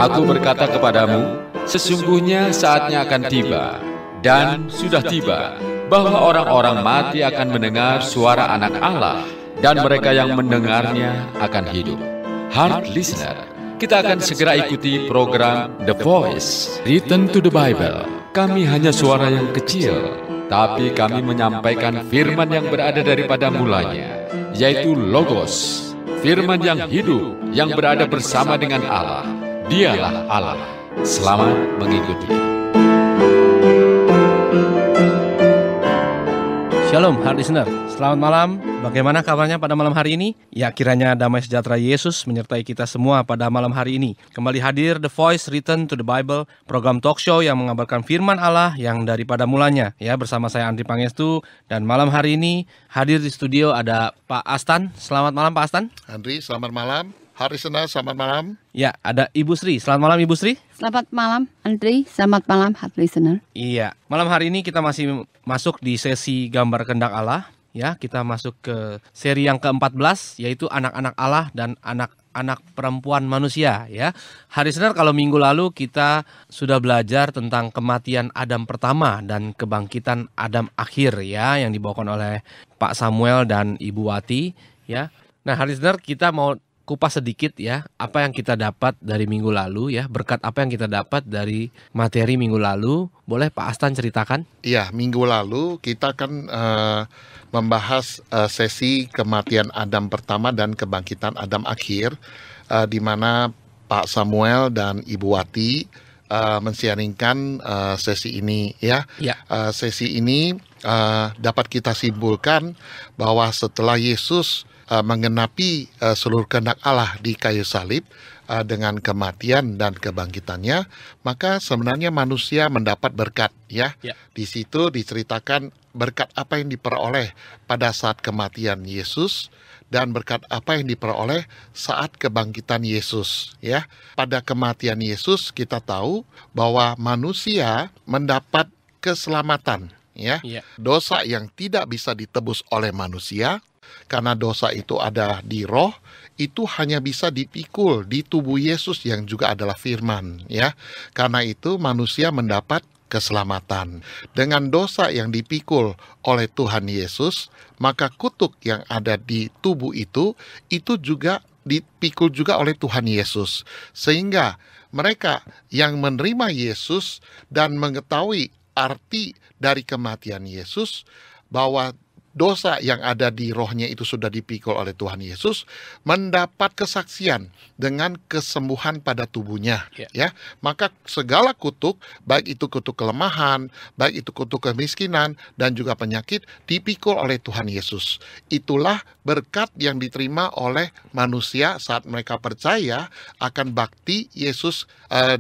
Aku berkata kepadamu, sesungguhnya saatnya akan tiba, dan sudah tiba, bahwa orang-orang mati akan mendengar suara Anak Allah, dan mereka yang mendengarnya akan hidup. Heart listener, kita akan segera ikuti program The Voice, Return to the Bible. Kami hanya suara yang kecil, tapi kami menyampaikan firman yang berada daripada mulanya, yaitu Logos, firman yang hidup, yang berada bersama dengan Allah. Dialah Allah. Selamat mengikuti. Shalom, heart listener. Selamat malam. Bagaimana kabarnya pada malam hari ini? Ya, kiranya damai sejahtera Yesus menyertai kita semua pada malam hari ini. Kembali hadir The Voice Return to the Bible, program talk show yang mengabarkan firman Allah yang daripada mulanya. Ya, bersama saya Andri Pangestu, dan malam hari ini hadir di studio ada Pak Astan. Selamat malam Pak Astan. Andri, selamat malam. Hari Senin, selamat malam. Ya, ada Ibu Sri. Selamat malam Ibu Sri. Selamat malam Andri, selamat malam heart listener. Iya, malam hari ini kita masih masuk di sesi gambar kehendak Allah. Ya, kita masuk ke seri yang ke-14, yaitu anak-anak Allah dan anak-anak perempuan manusia. Ya, hari Senin kalau minggu lalu kita sudah belajar tentang kematian Adam pertama dan kebangkitan Adam akhir, ya, yang dibawakan oleh Pak Samuel dan Ibu Wati. Ya, nah hari Senin kita mau kupas sedikit ya, apa yang kita dapat dari minggu lalu ya, berkat apa yang kita dapat dari materi minggu lalu. Boleh Pak Astan ceritakan? Iya, minggu lalu kita akan membahas sesi kematian Adam pertama dan kebangkitan Adam akhir, di mana Pak Samuel dan Ibu Wati mensiaringkan sesi ini ya. Sesi ini dapat kita simpulkan bahwa setelah Yesus menggenapi seluruh kehendak Allah di kayu salib dengan kematian dan kebangkitannya, maka sebenarnya manusia mendapat berkat ya. Di situ diceritakan berkat apa yang diperoleh pada saat kematian Yesus dan berkat apa yang diperoleh saat kebangkitan Yesus ya. Pada kematian Yesus kita tahu bahwa manusia mendapat keselamatan ya. Dosa yang tidak bisa ditebus oleh manusia, karena dosa itu ada di roh, itu hanya bisa dipikul di tubuh Yesus yang juga adalah firman ya. Karena itu manusia mendapat keselamatan. Dengan dosa yang dipikul oleh Tuhan Yesus, maka kutuk yang ada di tubuh itu juga dipikul juga oleh Tuhan Yesus. Sehingga mereka yang menerima Yesus dan mengetahui arti dari kematian Yesus, bahwa dosa yang ada di rohnya itu sudah dipikul oleh Tuhan Yesus, mendapat kesaksian dengan kesembuhan pada tubuhnya ya. Maka segala kutuk, baik itu kutuk kelemahan, baik itu kutuk kemiskinan dan juga penyakit, dipikul oleh Tuhan Yesus. Itulah berkat yang diterima oleh manusia saat mereka percaya akan bakti Yesus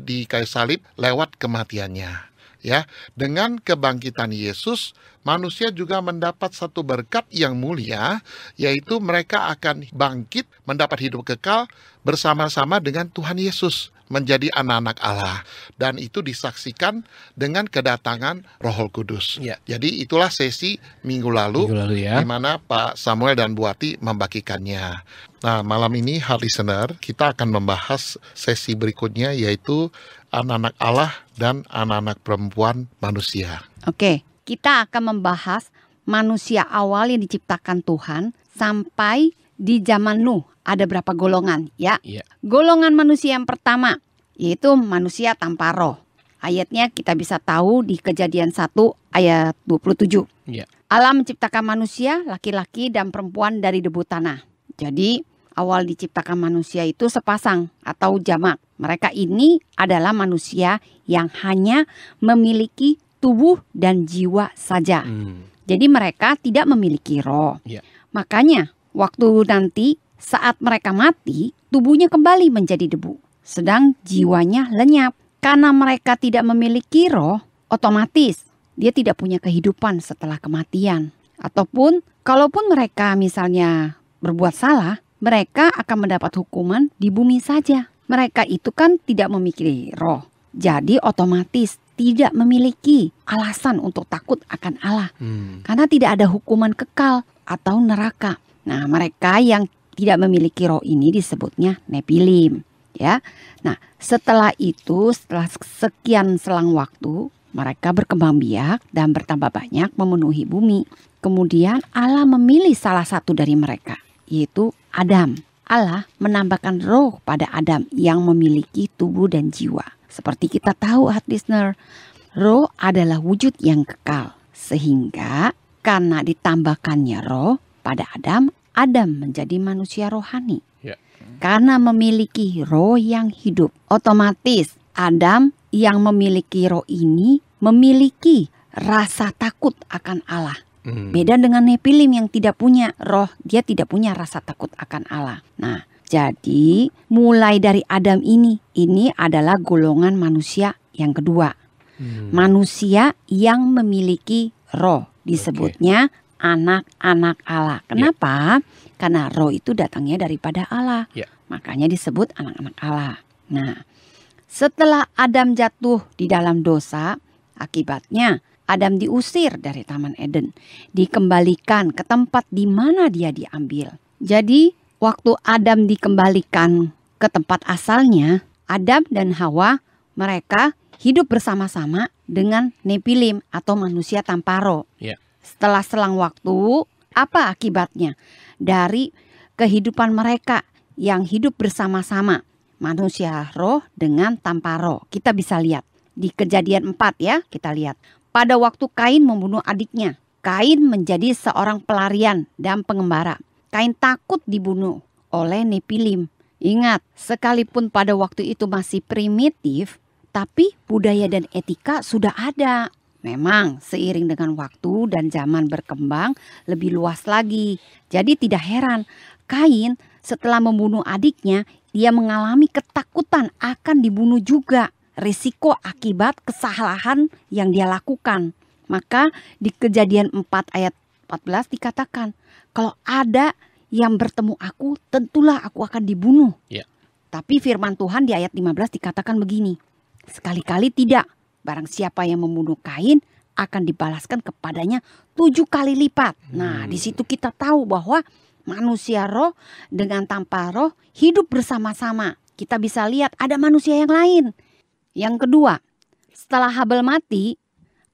di kayu salib lewat kematiannya. Ya, dengan kebangkitan Yesus, manusia juga mendapat satu berkat yang mulia, yaitu mereka akan bangkit, mendapat hidup kekal bersama-sama dengan Tuhan Yesus, menjadi anak-anak Allah. Dan itu disaksikan dengan kedatangan Roh Kudus. Jadi itulah sesi minggu lalu ya, di mana Pak Samuel dan Bu Wati membagikannya. Nah, malam ini heart listener, kita akan membahas sesi berikutnya, yaitu anak-anak Allah dan anak-anak perempuan manusia. Oke, kita akan membahas manusia awal yang diciptakan Tuhan sampai di zaman Nuh. Ada berapa golongan ya? Golongan manusia yang pertama yaitu manusia tanpa roh. Ayatnya kita bisa tahu di Kejadian 1 ayat 27. Allah menciptakan manusia laki-laki dan perempuan dari debu tanah. Jadi awal diciptakan manusia itu sepasang atau jamak. Mereka ini adalah manusia yang hanya memiliki tubuh dan jiwa saja. Jadi mereka tidak memiliki roh. Makanya waktu nanti saat mereka mati, tubuhnya kembali menjadi debu. Sedang jiwanya lenyap. Karena mereka tidak memiliki roh, otomatis dia tidak punya kehidupan setelah kematian. Ataupun kalaupun mereka misalnya berbuat salah, mereka akan mendapat hukuman di bumi saja. Mereka itu kan tidak memiliki roh. Jadi otomatis tidak memiliki alasan untuk takut akan Allah. Karena tidak ada hukuman kekal atau neraka. Nah, mereka yang tidak memiliki roh ini disebutnya Nepilim. Ya. Nah, setelah itu, setelah sekian selang waktu, mereka berkembang biak dan bertambah banyak memenuhi bumi. Kemudian Allah memilih salah satu dari mereka, yaitu Adam. Allah menambahkan roh pada Adam yang memiliki tubuh dan jiwa. Seperti kita tahu, heart listener, roh adalah wujud yang kekal. Sehingga karena ditambahkannya roh pada Adam, Adam menjadi manusia rohani. Karena memiliki roh yang hidup, otomatis Adam yang memiliki roh ini memiliki rasa takut akan Allah. Beda dengan Nepilim yang tidak punya roh, dia tidak punya rasa takut akan Allah. Nah, jadi mulai dari Adam ini adalah golongan manusia yang kedua. Manusia yang memiliki roh, disebutnya anak-anak Allah. Kenapa? Karena roh itu datangnya daripada Allah. Makanya disebut anak-anak Allah. Nah, setelah Adam jatuh di dalam dosa, akibatnya Adam diusir dari Taman Eden, dikembalikan ke tempat di mana dia diambil. Jadi, waktu Adam dikembalikan ke tempat asalnya, Adam dan Hawa mereka hidup bersama-sama dengan Nepilim atau manusia tanpa roh. Setelah selang waktu, apa akibatnya dari kehidupan mereka yang hidup bersama-sama, manusia roh dengan tanpa roh? Kita bisa lihat di Kejadian 4 ya, kita lihat. Pada waktu Kain membunuh adiknya, Kain menjadi seorang pelarian dan pengembara. Kain takut dibunuh oleh Nepilim. Ingat, sekalipun pada waktu itu masih primitif, tapi budaya dan etika sudah ada. Memang seiring dengan waktu dan zaman berkembang lebih luas lagi. Jadi tidak heran Kain setelah membunuh adiknya, dia mengalami ketakutan akan dibunuh juga. Risiko akibat kesalahan yang dia lakukan. Maka di Kejadian 4 ayat 14 dikatakan, kalau ada yang bertemu aku, tentulah aku akan dibunuh. Tapi firman Tuhan di ayat 15 dikatakan begini, sekali-kali tidak. Barang siapa yang membunuh Kain akan dibalaskan kepadanya 7 kali lipat. Nah, di situ kita tahu bahwa manusia roh dengan tanpa roh hidup bersama-sama. Kita bisa lihat ada manusia yang lain. Yang kedua, setelah Habel mati,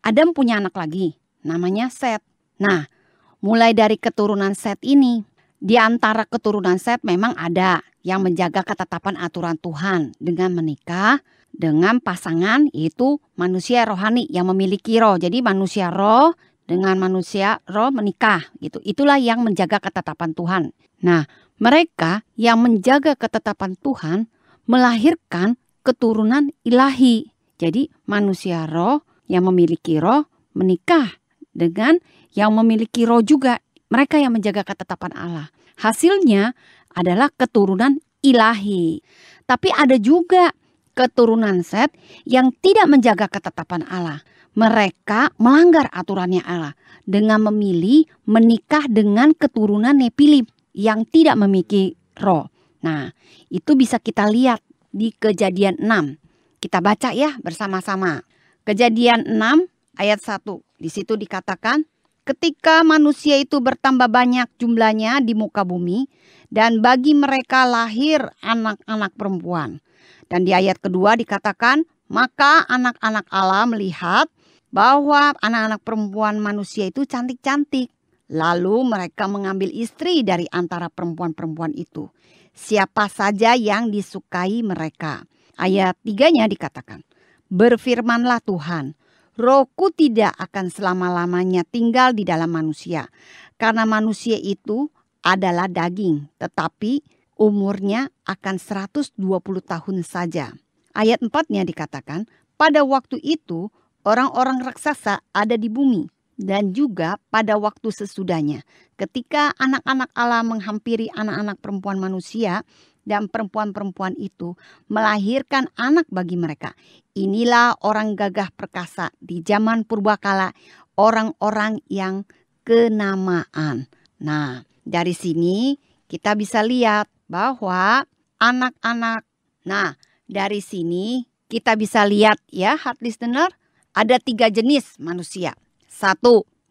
Adam punya anak lagi, namanya Set. Nah, mulai dari keturunan Set ini, di antara keturunan Set memang ada yang menjaga ketetapan aturan Tuhan dengan menikah dengan pasangan, yaitu manusia rohani yang memiliki roh. Jadi manusia roh dengan manusia roh menikah gitu. Itulah yang menjaga ketetapan Tuhan. Nah, mereka yang menjaga ketetapan Tuhan melahirkan keturunan ilahi. Jadi manusia roh yang memiliki roh menikah dengan yang memiliki roh juga. Mereka yang menjaga ketetapan Allah. Hasilnya adalah keturunan ilahi. Tapi ada juga keturunan Set yang tidak menjaga ketetapan Allah. Mereka melanggar aturannya Allah dengan memilih menikah dengan keturunan Nepilim yang tidak memiliki roh. Nah, itu bisa kita lihat di Kejadian 6. Kita baca ya bersama-sama. Kejadian 6 ayat 1. Di situ dikatakan, ketika manusia itu bertambah banyak jumlahnya di muka bumi, dan bagi mereka lahir anak-anak perempuan. Dan di ayat kedua dikatakan, maka anak-anak Allah melihat bahwa anak-anak perempuan manusia itu cantik-cantik. Lalu mereka mengambil istri dari antara perempuan-perempuan itu, siapa saja yang disukai mereka. Ayat 3-nya dikatakan, berfirmanlah Tuhan, rohku tidak akan selama-lamanya tinggal di dalam manusia. Karena manusia itu adalah daging, tetapi umurnya akan 120 tahun saja. Ayat 4-nya dikatakan, pada waktu itu orang-orang raksasa ada di bumi. Dan juga pada waktu sesudahnya, ketika anak-anak Allah menghampiri anak-anak perempuan manusia, dan perempuan-perempuan itu melahirkan anak bagi mereka. Inilah orang gagah perkasa di zaman purbakala, orang-orang yang kenamaan. Nah, dari sini kita bisa lihat bahwa anak-anak, nah dari sini kita bisa lihat ya heart listener, ada 3 jenis manusia. 1,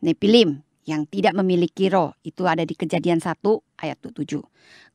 Nepilim yang tidak memiliki roh. Itu ada di Kejadian 1 ayat 7.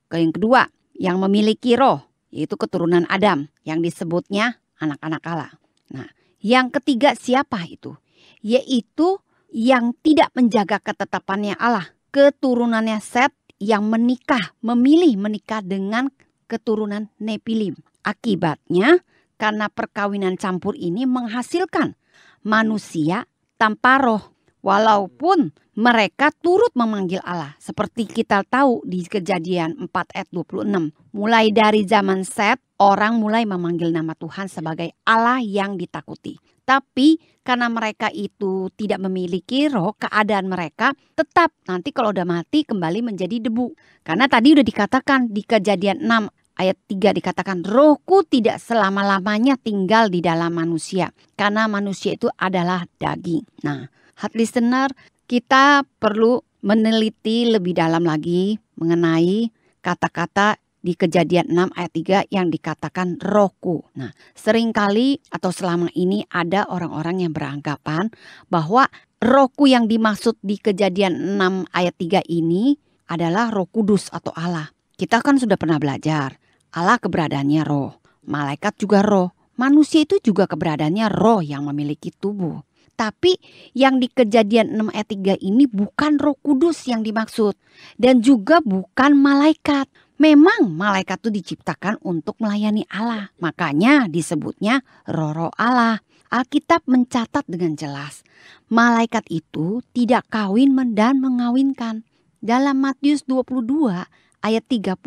Yang kedua, yang memiliki roh. yaitu keturunan Adam yang disebutnya anak-anak Allah. Nah, yang ketiga siapa itu? Yaitu yang tidak menjaga ketetapannya Allah, keturunannya Set yang memilih menikah dengan keturunan Nepilim. Akibatnya, karena perkawinan campur ini menghasilkan manusia tanpa roh. Walaupun mereka turut memanggil Allah. Seperti kita tahu di Kejadian 4 ayat 26. Mulai dari zaman Set, orang mulai memanggil nama Tuhan sebagai Allah yang ditakuti. Tapi karena mereka itu tidak memiliki roh, keadaan mereka tetap nanti kalau udah mati kembali menjadi debu. Karena tadi udah dikatakan di Kejadian 6 ayat 3 dikatakan, rohku tidak selama-lamanya tinggal di dalam manusia. Karena manusia itu adalah daging. Nah, heart listener, kita perlu meneliti lebih dalam lagi mengenai kata-kata di Kejadian 6 ayat 3 yang dikatakan rohku. Nah, seringkali atau selama ini ada orang-orang yang beranggapan bahwa rohku yang dimaksud di Kejadian 6 ayat 3 ini adalah Roh Kudus atau Allah. Kita kan sudah pernah belajar, Allah keberadaannya roh, malaikat juga roh, manusia itu juga keberadaannya roh yang memiliki tubuh. Tapi yang di Kejadian 6 ayat 3 ini bukan Roh Kudus yang dimaksud. Dan juga bukan malaikat. Memang malaikat itu diciptakan untuk melayani Allah. Makanya disebutnya roh-roh Allah. Alkitab mencatat dengan jelas. Malaikat itu tidak kawin dan mengawinkan. Dalam Matius 22 ayat 30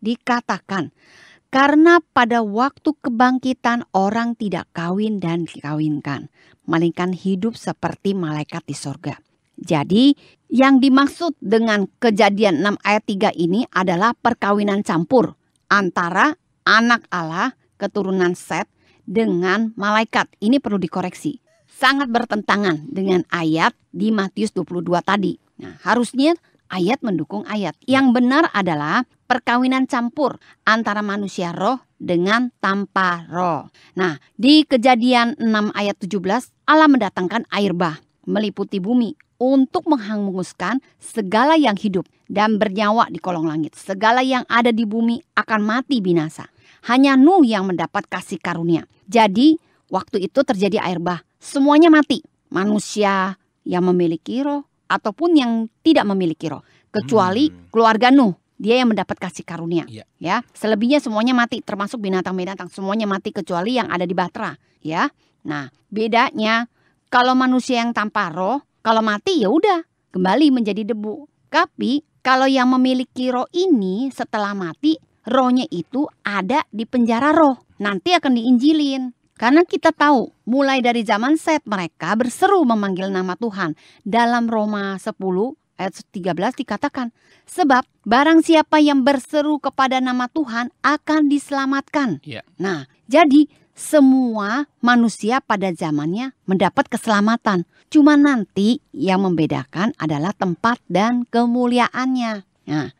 dikatakan, karena pada waktu kebangkitan orang tidak kawin dan dikawinkan, melainkan hidup seperti malaikat di sorga. Jadi yang dimaksud dengan Kejadian 6 ayat 3 ini adalah perkawinan campur antara anak Allah, keturunan Set, dengan malaikat. Ini perlu dikoreksi. Sangat bertentangan dengan ayat di Matius 22 tadi. Nah, harusnya ayat mendukung ayat. Yang benar adalah perkawinan campur antara manusia roh dengan tanpa roh. Nah, di Kejadian 6 ayat 17, Allah mendatangkan air bah meliputi bumi untuk menghanguskan segala yang hidup dan bernyawa di kolong langit. Segala yang ada di bumi akan mati binasa. Hanya Nuh yang mendapat kasih karunia. Jadi, waktu itu terjadi air bah. Semuanya mati. Manusia yang memiliki roh ataupun yang tidak memiliki roh. Kecuali keluarga Nuh. Dia yang mendapat kasih karunia. Ya, selebihnya semuanya mati, termasuk binatang-binatang. Semuanya mati kecuali yang ada di Batra. Ya, nah bedanya kalau manusia yang tanpa roh, kalau mati ya udah kembali menjadi debu. Tapi kalau yang memiliki roh ini setelah mati, rohnya itu ada di penjara roh. Nanti akan diinjilin. Karena kita tahu mulai dari zaman Set mereka berseru memanggil nama Tuhan. Dalam Roma 10 ayat 13 dikatakan, sebab barang siapa yang berseru kepada nama Tuhan akan diselamatkan. Nah, jadi semua manusia pada zamannya mendapat keselamatan. Cuma nanti yang membedakan adalah tempat dan kemuliaannya. Nah,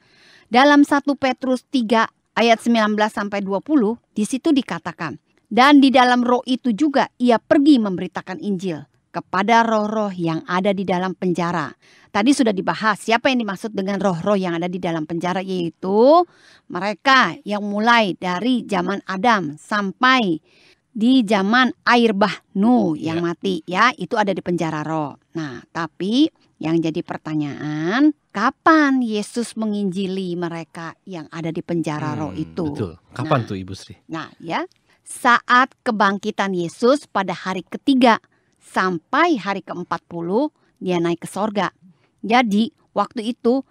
dalam 1 Petrus 3 ayat 19 sampai 20 di situ dikatakan, dan di dalam roh itu juga ia pergi memberitakan Injil kepada roh-roh yang ada di dalam penjara. Tadi sudah dibahas siapa yang dimaksud dengan roh-roh yang ada di dalam penjara, yaitu mereka yang mulai dari zaman Adam sampai di zaman air bah Nuh yang mati, ya itu ada di penjara roh. Nah, tapi yang jadi pertanyaan, kapan Yesus menginjili mereka yang ada di penjara roh itu? Betul. Kapan tuh Ibu Sri? Nah, ya saat kebangkitan Yesus pada hari ketiga sampai hari ke-40 dia naik ke sorga. Jadi waktu itu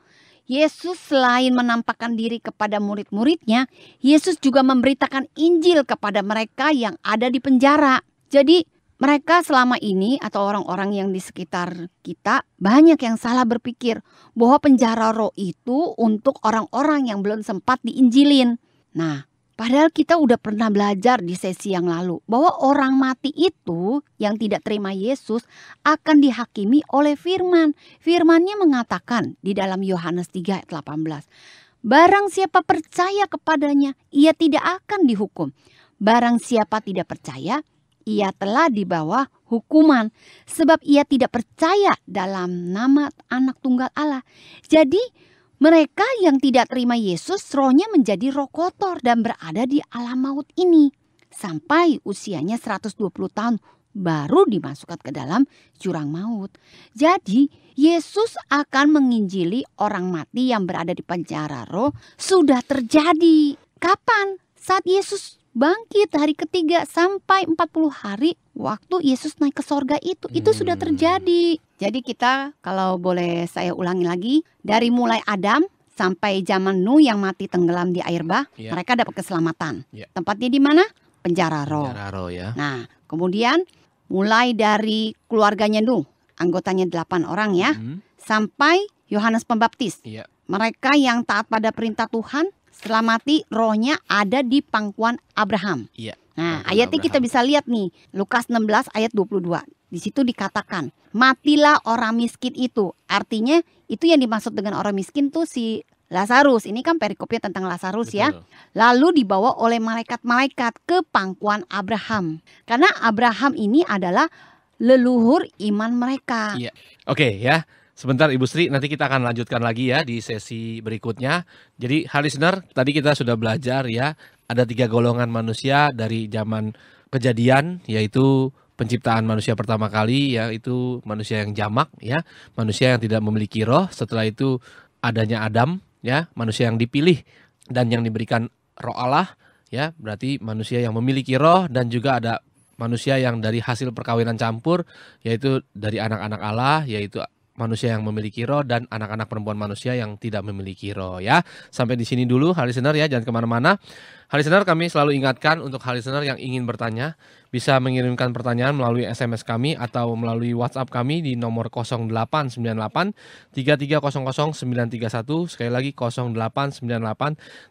Yesus selain menampakkan diri kepada murid-muridnya, Yesus juga memberitakan Injil kepada mereka yang ada di penjara. Jadi mereka selama ini atau orang-orang yang di sekitar kita banyak yang salah berpikir bahwa penjara roh itu untuk orang-orang yang belum sempat diinjilin. Nah, padahal kita udah pernah belajar di sesi yang lalu bahwa orang mati itu yang tidak terima Yesus akan dihakimi oleh firman. Firman-Nya mengatakan di dalam Yohanes 3 ayat 18. Barang siapa percaya kepadanya, ia tidak akan dihukum. Barang siapa tidak percaya, ia telah di bawah hukuman. Sebab ia tidak percaya dalam nama Anak Tunggal Allah. Jadi Mereka yang tidak terima Yesus, rohnya menjadi roh kotor dan berada di alam maut ini. Sampai usianya 120 tahun baru dimasukkan ke dalam jurang maut. Jadi Yesus akan menginjili orang mati yang berada di penjara roh sudah terjadi. Kapan? Saat Yesus bangkit hari ketiga sampai 40 hari waktu Yesus naik ke sorga itu sudah terjadi. Jadi kita, kalau boleh saya ulangi lagi, dari mulai Adam sampai zaman Nuh yang mati tenggelam di air bah, mereka dapat keselamatan. Tempatnya di mana? Penjara roh. Ya. Nah, kemudian mulai dari keluarganya Nuh, anggotanya 8 orang ya, sampai Yohanes Pembaptis. Mereka yang taat pada perintah Tuhan, setelah mati rohnya ada di pangkuan Abraham. Nah, ayatnya kita bisa lihat nih, Lukas 16 ayat 22. Di situ dikatakan, matilah orang miskin itu. Artinya itu yang dimaksud dengan orang miskin tuh si Lazarus. Ini kan perikopnya tentang Lazarus. Betul. Ya. Lalu dibawa oleh malaikat-malaikat ke pangkuan Abraham. Karena Abraham ini adalah leluhur iman mereka. Oke ya. Sebentar Ibu Sri, nanti kita akan lanjutkan lagi ya di sesi berikutnya. Jadi listener, tadi kita sudah belajar ya, ada 3 golongan manusia dari zaman Kejadian, yaitu penciptaan manusia pertama kali, yaitu manusia yang jamak ya, manusia yang tidak memiliki roh. Setelah itu adanya Adam ya, manusia yang dipilih dan yang diberikan roh Allah ya, berarti manusia yang memiliki roh. Dan juga ada manusia yang dari hasil perkawinan campur, yaitu dari anak-anak Allah, yaitu manusia yang memiliki roh dan anak-anak perempuan manusia yang tidak memiliki roh ya. Sampai di sini dulu listener ya, jangan kemana-mana. Listener, kami selalu ingatkan untuk listener yang ingin bertanya, bisa mengirimkan pertanyaan melalui SMS kami atau melalui WhatsApp kami di nomor 0898 3300 931. Sekali lagi 0898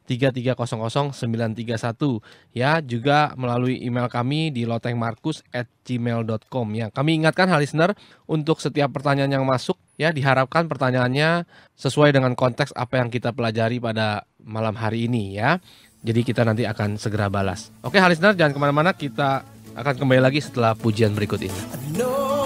3300 931 ya. Juga melalui email kami di lotengmarkus@gmail.com ya. Kami ingatkan listener, untuk setiap pertanyaan yang masuk ya, diharapkan pertanyaannya sesuai dengan konteks apa yang kita pelajari pada malam hari ini ya. Jadi kita nanti akan segera balas. Oke listener, jangan kemana-mana, kita akan kembali lagi setelah pujian berikut ini. I know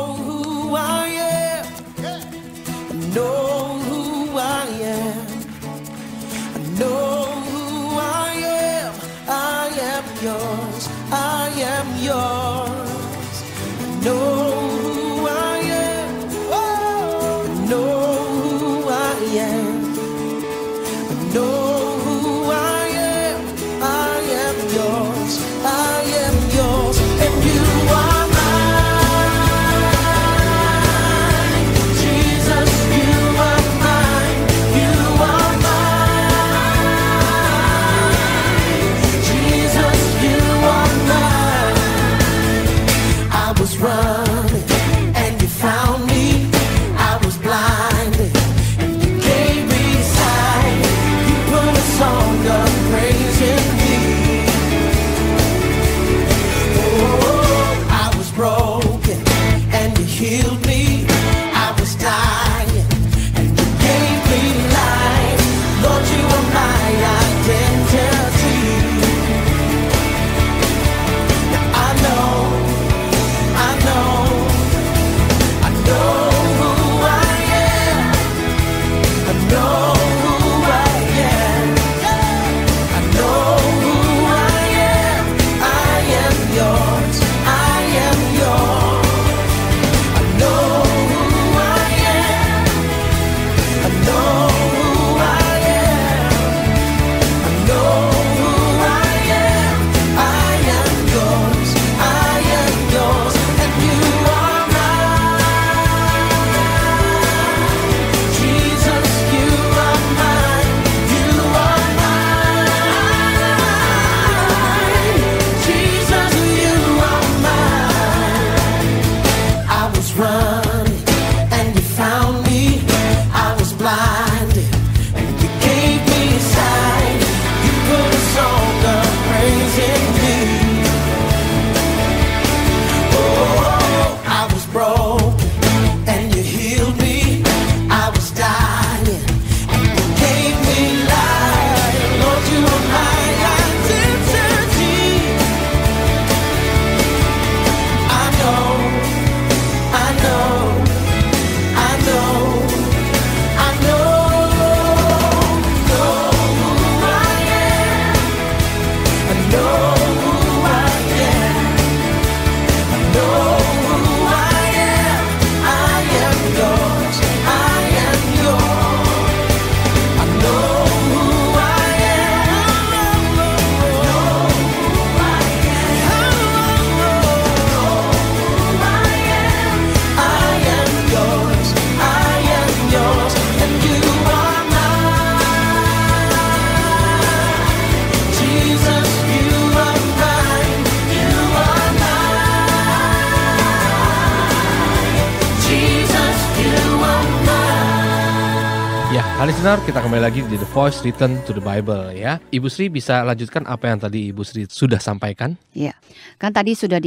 listener, kita kembali lagi di The Voice Return to the Bible ya. Ibu Sri bisa lanjutkan apa yang tadi Ibu Sri sudah sampaikan? Iya, kan tadi sudah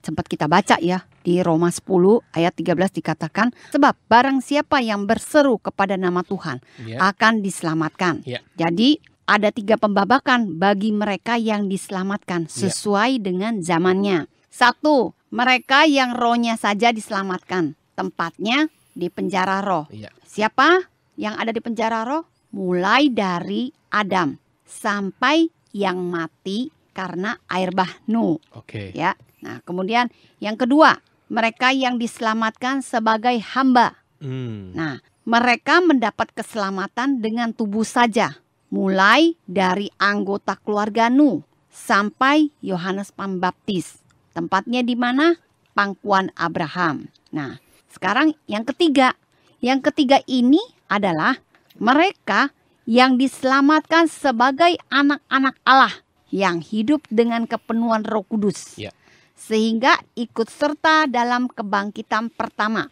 sempat kita baca ya. Di Roma 10 ayat 13 dikatakan, sebab barang siapa yang berseru kepada nama Tuhan akan diselamatkan. Jadi ada 3 pembabakan bagi mereka yang diselamatkan sesuai dengan zamannya. 1, mereka yang rohnya saja diselamatkan. Tempatnya di penjara roh. Siapa yang ada di penjara roh? Mulai dari Adam sampai yang mati karena air bah Nuh. Ya. Nah, kemudian yang kedua, mereka yang diselamatkan sebagai hamba. Nah, mereka mendapat keselamatan dengan tubuh saja. Mulai dari anggota keluarga Nuh sampai Yohanes Pembaptis. Tempatnya di mana? Pangkuan Abraham. Nah, sekarang yang ketiga. Yang ketiga ini adalah mereka yang diselamatkan sebagai anak-anak Allah yang hidup dengan kepenuhan Roh Kudus. Sehingga ikut serta dalam kebangkitan pertama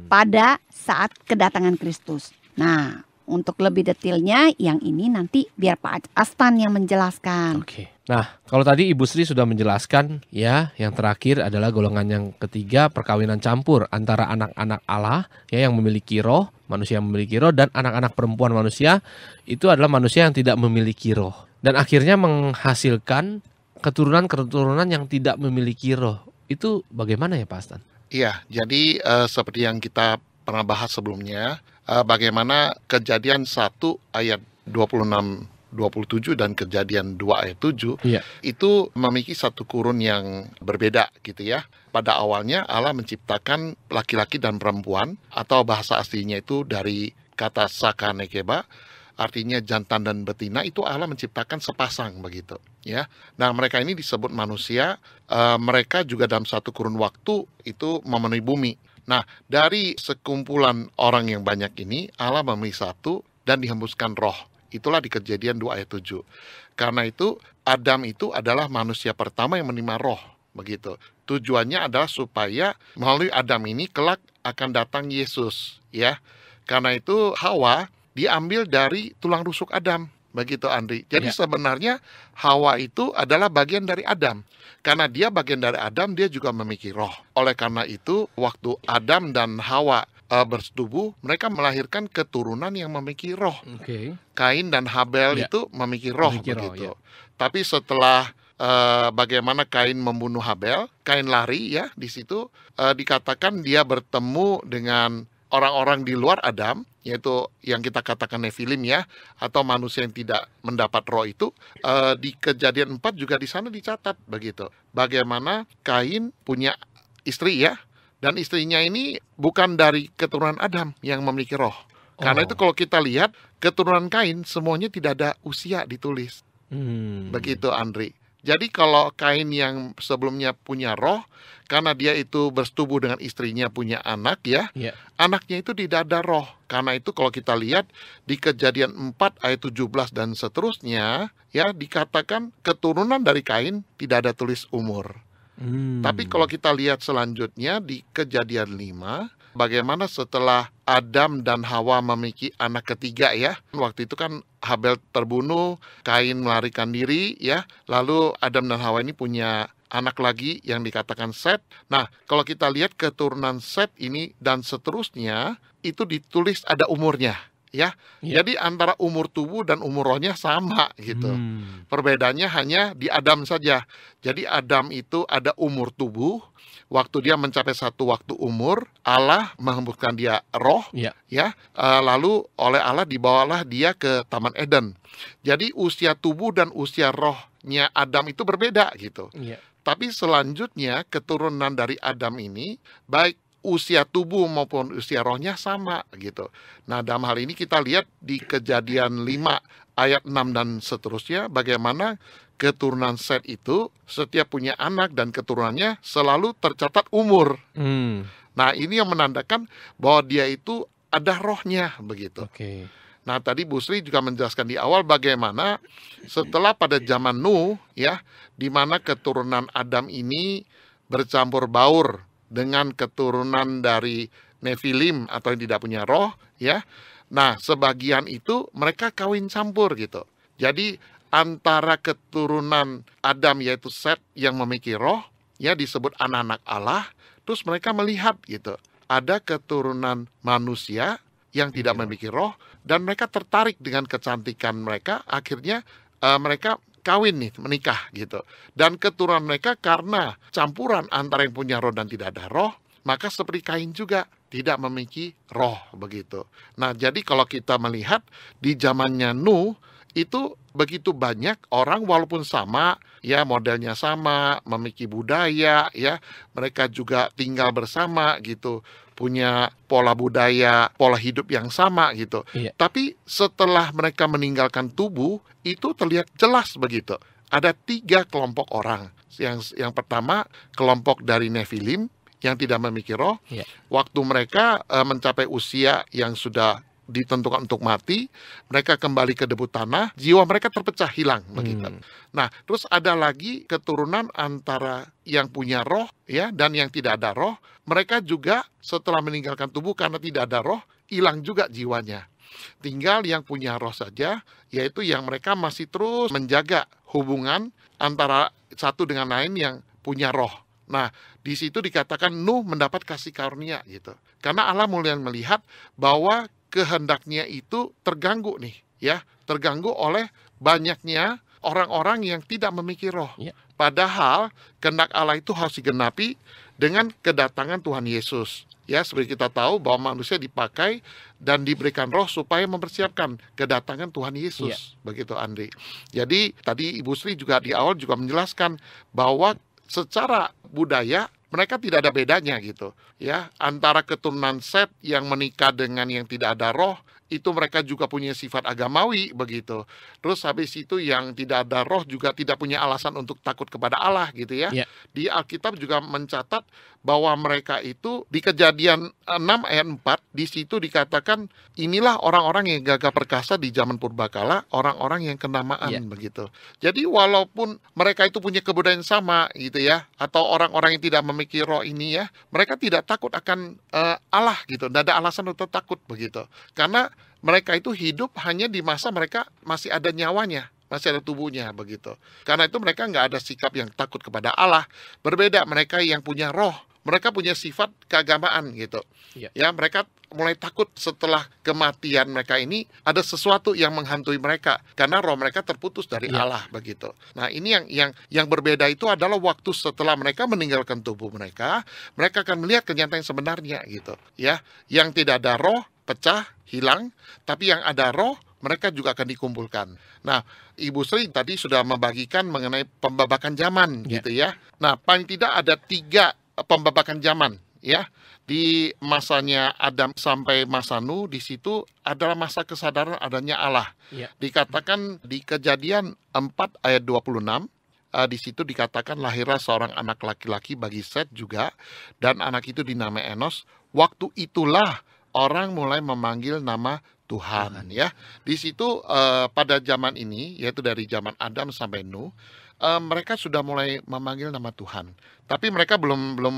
pada saat kedatangan Kristus. Nah, untuk lebih detailnya yang ini nanti biar Pak Astan yang menjelaskan. Nah, kalau tadi Ibu Sri sudah menjelaskan ya, yang terakhir adalah golongan yang ketiga, perkawinan campur antara anak-anak Allah ya yang memiliki roh, manusia yang memiliki roh, dan anak-anak perempuan manusia itu adalah manusia yang tidak memiliki roh. Dan akhirnya menghasilkan keturunan-keturunan yang tidak memiliki roh. Itu bagaimana ya Pak Astan? Iya, jadi seperti yang kita pernah bahas sebelumnya, bagaimana Kejadian 1 ayat 26-27 dan Kejadian 2 ayat 7 itu memiliki satu kurun yang berbeda gitu ya. Pada awalnya Allah menciptakan laki-laki dan perempuan, atau bahasa aslinya itu dari kata saka nekeba, artinya jantan dan betina, itu Allah menciptakan sepasang begitu ya. Nah, mereka ini disebut manusia, mereka juga dalam satu kurun waktu itu memenuhi bumi. Nah, dari sekumpulan orang yang banyak ini, Allah memilih satu dan dihembuskan roh. Itulah di Kejadian 2 ayat 7. Karena itu, Adam itu adalah manusia pertama yang menerima roh. Begitu. Tujuannya adalah supaya melalui Adam ini kelak akan datang Yesus. Ya. Karena itu, Hawa diambil dari tulang rusuk Adam. Begitu, Andri. Jadi sebenarnya Hawa itu adalah bagian dari Adam. Karena dia bagian dari Adam, dia juga memiliki roh. Oleh karena itu, waktu Adam dan Hawa bersetubuh, mereka melahirkan keturunan yang memiliki roh. Kain dan Habel itu memiliki roh. Begitu. Tapi setelah bagaimana Kain membunuh Habel, Kain lari ya di situ, dikatakan dia bertemu dengan orang-orang di luar Adam, yaitu yang kita katakan Nefilim ya, atau manusia yang tidak mendapat roh itu. Di Kejadian 4 juga di sana dicatat begitu. Bagaimana Kain punya istri ya, dan istrinya ini bukan dari keturunan Adam yang memiliki roh. Karena itu kalau kita lihat keturunan Kain semuanya tidak ada usia ditulis. Begitu, Andri. Jadi kalau Kain yang sebelumnya punya roh, karena dia itu bersetubuh dengan istrinya punya anak ya, anaknya itu tidak ada roh. Karena itu kalau kita lihat di Kejadian 4 ayat 17 dan seterusnya, ya dikatakan keturunan dari Kain tidak ada tulis umur. Tapi kalau kita lihat selanjutnya di Kejadian 5, bagaimana setelah Adam dan Hawa memiliki anak ketiga ya. Waktu itu kan Habel terbunuh, Kain melarikan diri ya. Lalu Adam dan Hawa ini punya anak lagi yang dikatakan Set. Nah, kalau kita lihat keturunan Set ini dan seterusnya, itu ditulis ada umurnya. Ya, jadi antara umur tubuh dan umur rohnya sama gitu. Perbedaannya hanya di Adam saja. Jadi Adam itu ada umur tubuh. Waktu dia mencapai satu waktu umur, Allah menghembuskan dia roh, lalu oleh Allah dibawalah dia ke Taman Eden. Jadi usia tubuh dan usia rohnya Adam itu berbeda gitu. Tapi selanjutnya keturunan dari Adam ini baik usia tubuh maupun usia rohnya sama gitu. Nah, dalam hal ini kita lihat di Kejadian 5 ayat 6 dan seterusnya bagaimana keturunan Set itu setiap punya anak dan keturunannya selalu tercatat umur. Nah, ini yang menandakan bahwa dia itu ada rohnya begitu. Nah, tadi Bu Sri juga menjelaskan di awal bagaimana setelah pada zaman Nuh ya, di mana keturunan Adam ini bercampur baur dengan keturunan dari Nefilim atau yang tidak punya roh ya. Nah, sebagian itu mereka kawin campur gitu. Jadi antara keturunan Adam yaitu Set yang memiliki roh, ya disebut anak-anak Allah, terus mereka melihat gitu. Ada keturunan manusia yang tidak memiliki roh dan mereka tertarik dengan kecantikan mereka, akhirnya mereka kawin nih, menikah gitu. Dan keturunan mereka karena campuran antara yang punya roh dan tidak ada roh, maka seperti Kain juga tidak memiliki roh begitu. Nah, jadi kalau kita melihat di zamannya Nuh itu begitu banyak orang walaupun sama, ya modelnya sama, memiliki budaya, ya mereka juga tinggal bersama gitu, punya pola budaya, pola hidup yang sama gitu. Iya. Tapi setelah mereka meninggalkan tubuh, itu terlihat jelas begitu. Ada 3 kelompok orang. Yang pertama, kelompok dari Nefilim yang tidak memiliki roh. Iya. Waktu mereka mencapai usia yang sudah ditentukan untuk mati, mereka kembali ke debu tanah, jiwa mereka terpecah hilang begitu. Nah, terus ada lagi keturunan antara yang punya roh ya dan yang tidak ada roh. Mereka juga setelah meninggalkan tubuh karena tidak ada roh, hilang juga jiwanya. Tinggal yang punya roh saja, yaitu yang mereka masih terus menjaga hubungan antara satu dengan lain yang punya roh. Nah, di situ dikatakan Nuh mendapat kasih karunia gitu. Karena Allah mulai melihat bahwa kehendaknya itu terganggu nih, ya, terganggu oleh banyaknya orang-orang yang tidak memiliki roh. Ya. Padahal kehendak Allah itu harus digenapi dengan kedatangan Tuhan Yesus. Ya, seperti kita tahu bahwa manusia dipakai dan diberikan roh supaya mempersiapkan kedatangan Tuhan Yesus. Begitu, Andri. Jadi tadi Ibu Sri juga di awal juga menjelaskan bahwa secara budaya mereka tidak ada bedanya gitu. Ya, antara keturunan Set yang menikah dengan yang tidak ada roh, itu mereka juga punya sifat agamawi begitu. Terus habis itu yang tidak ada roh juga tidak punya alasan untuk takut kepada Allah gitu ya. Di Alkitab juga mencatat bahwa mereka itu di Kejadian 6 ayat 4 di situ dikatakan inilah orang-orang yang gagah perkasa di zaman purbakala, orang-orang yang kenamaan begitu. Jadi walaupun mereka itu punya kebudayaan sama gitu ya, atau orang-orang yang tidak memiliki roh ini ya, mereka tidak takut akan Allah gitu. Tidak ada alasan untuk takut begitu. Karena mereka itu hidup hanya di masa mereka masih ada nyawanya, masih ada tubuhnya begitu. Karena itu mereka nggak ada sikap yang takut kepada Allah. Berbeda mereka yang punya roh, mereka punya sifat keagamaan gitu. Ya, mereka mulai takut setelah kematian mereka ini ada sesuatu yang menghantui mereka karena roh mereka terputus dari Allah begitu. Nah, ini yang berbeda itu adalah waktu setelah mereka meninggalkan tubuh mereka akan melihat kenyataan yang sebenarnya gitu. Ya, yang tidak ada roh pecah, hilang, tapi yang ada roh mereka juga akan dikumpulkan. Nah, Ibu Sri tadi sudah membagikan mengenai pembabakan zaman gitu ya. Nah, paling tidak ada 3 pembabakan zaman ya. Di masanya Adam sampai masa Nuh, di situ adalah masa kesadaran adanya Allah. Dikatakan di Kejadian 4 ayat 26, di situ dikatakan lahirlah seorang anak laki-laki bagi Set juga, dan anak itu dinamai Enos. Waktu itulah orang mulai memanggil nama Tuhan ya. Di situ pada zaman ini, yaitu dari zaman Adam sampai Nuh, mereka sudah mulai memanggil nama Tuhan. Tapi mereka belum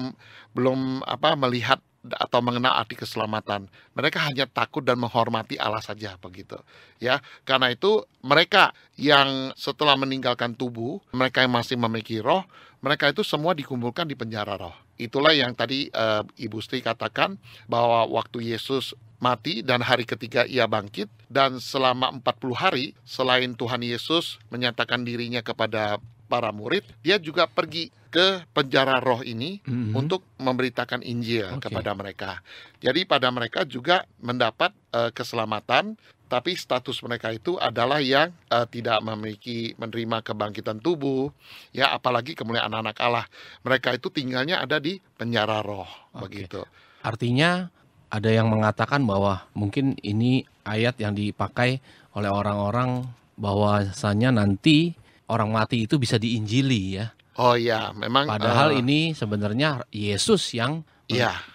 melihat atau mengenal arti keselamatan. Mereka hanya takut dan menghormati Allah saja begitu. Ya, karena itu mereka yang setelah meninggalkan tubuh, mereka yang masih memiliki roh, mereka itu semua dikumpulkan di penjara roh. Itulah yang tadi Ibu Sri katakan bahwa waktu Yesus mati dan hari ketiga ia bangkit, dan selama 40 hari selain Tuhan Yesus menyatakan dirinya kepada para murid, dia juga pergi ke penjara roh ini untuk memberitakan Injil kepada mereka. Jadi pada mereka juga mendapat keselamatan, tapi status mereka itu adalah yang tidak menerima kebangkitan tubuh, ya apalagi kemuliaan anak Allah. Mereka itu tinggalnya ada di penjara roh, begitu. Artinya ada yang mengatakan bahwa mungkin ini ayat yang dipakai oleh orang-orang bahwasanya nanti orang mati itu bisa diinjili ya. Oh ya, memang. Padahal ini sebenarnya Yesus yang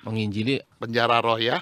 menginjili penjara roh ya.